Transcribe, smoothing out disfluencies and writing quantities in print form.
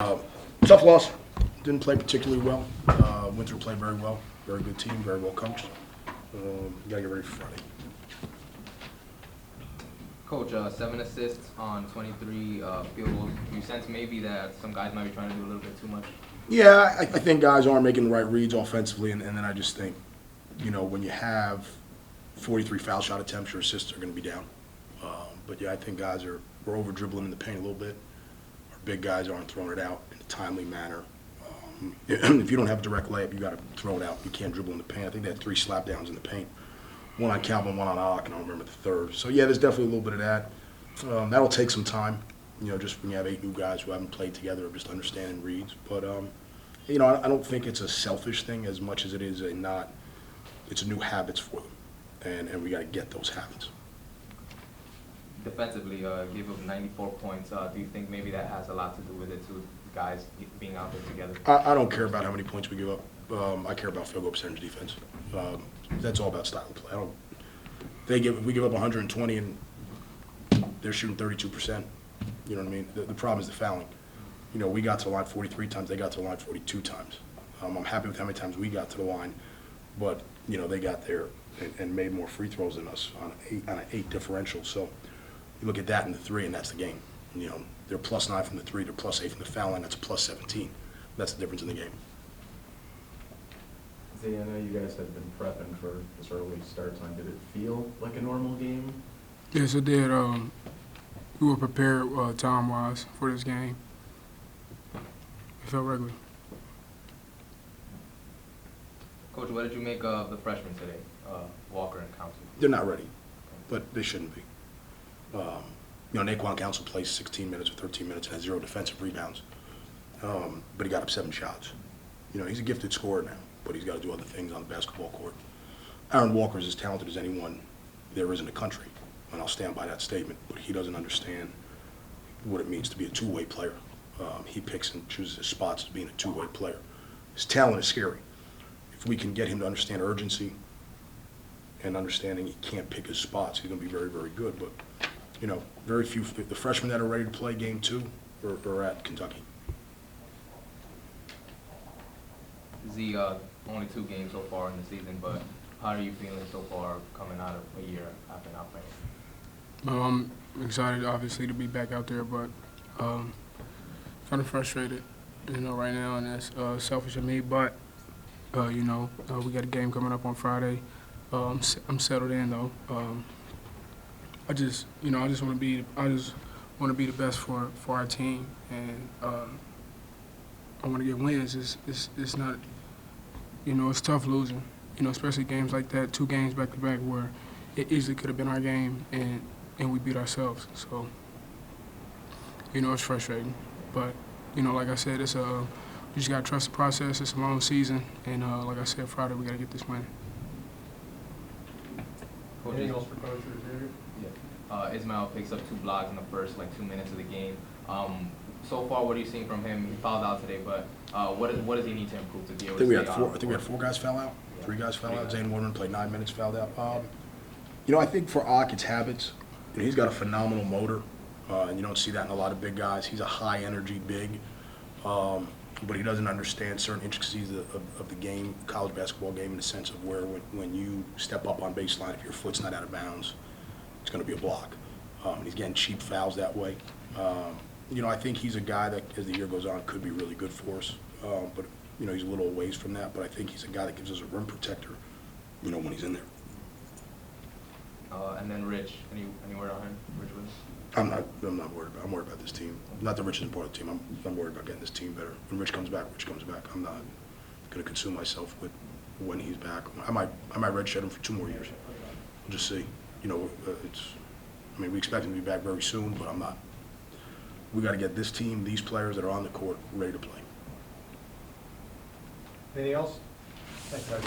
Tough loss. Didn't play particularly well. Winthrop played very well. Very good team, very well coached. You gotta get ready for Friday. Coach, 7 assists on 23 field goals. Do you sense maybe that some guys might be trying to do a little bit too much? Yeah, I think guys aren't making the right reads offensively, and then I just think, when you have 43 foul shot attempts, your assists are going to be down. But yeah, I think guys we're over dribbling in the paint a little bit. Our big guys aren't throwing it out in a timely manner. If you don't have a direct layup, you got to throw it out. You can't dribble in the paint. I think they had 3 slap downs in the paint. One on Calvin, one on Ock, and I don't remember the third. So yeah, there's definitely a little bit of that. That'll take some time, just when you have 8 new guys who haven't played together or just understanding reads. But I don't think it's a selfish thing as much as it is it's new habits for them, and we got to get those habits. Defensively, gave up 94 points. Do you think maybe that has a lot to do with it too, guys being out there together? I don't care about how many points we give up. I care about field goal percentage defense. That's all about style of play. We give up 120 and they're shooting 32%. You know what I mean? The problem is the fouling. We got to the line 43 times. They got to the line 42 times. I'm happy with how many times we got to the line, but they got there and made more free throws than us on an 8 differential. So you look at that in the 3, and that's the game. They're +9 from the 3, they're +8 from the foul line. That's a +17. That's the difference in the game. Zay, I know you guys have been prepping for this early start time. Did it feel like a normal game? Yes, it did. We were prepared time-wise for this game. It felt regular. Coach, what did you make of the freshmen today, Walker and Council? They're not ready, but they shouldn't be. Naquan Council plays 16 minutes or 13 minutes and has 0 defensive rebounds, but he got up 7 shots. He's a gifted scorer now, but he's got to do other things on the basketball court. Aaron Walker is as talented as anyone there is in the country, and I'll stand by that statement, but he doesn't understand what it means to be a two-way player. He picks and chooses his spots as being a two-way player. His talent is scary. If we can get him to understand urgency and understanding he can't pick his spots, he's going to be very, very good. But, very few, the freshmen that are ready to play game 2 are at Kentucky. Z, only 2 games so far in the season, but how are you feeling so far coming out of a year after not playing? I'm excited, obviously, to be back out there, but kind of frustrated, right now, and that's selfish of me. But, we got a game coming up on Friday. I'm settled in, though. I just want to be the best for our team, and I want to get wins. It's not, it's tough losing, especially games like that, 2 games back to back where it easily could have been our game and we beat ourselves. So, it's frustrating, but like I said, you just gotta trust the process. It's a long season, and like I said, Friday we gotta get this win. Anything else for Coach or Zavier? Yeah. Ismail picks up 2 blocks in the first 2 minutes of the game. So far, what are you seeing from him? He fouled out today, but what does he need to improve to be able to stay on? I think we had 4 guys foul out. 3 guys foul out. Zane Warman played 9 minutes, fouled out. I think for Ock, it's habits. He's got a phenomenal motor, and you don't see that in a lot of big guys. He's a high-energy big, but he doesn't understand certain intricacies of the game, college basketball game, in the sense of where when you step up on baseline, if your foot's not out of bounds, it's going to be a block. He's getting cheap fouls that way. I think he's a guy that, as the year goes on, could be really good for us. But he's a little ways from that. But I think he's a guy that gives us a rim protector, when he's in there. And then Rich, any word on him? Rich Williams? I'm not worried about. I'm worried about this team. Not that Rich is important to the team. I'm worried about getting this team better. When Rich comes back, Rich comes back. I'm not going to consume myself with when he's back. I might redshirt him for 2 more years. We'll just see. We expect him to be back very soon, but I'm not. We got to get this team, these players that are on the court, ready to play. Anything else? Thanks, guys.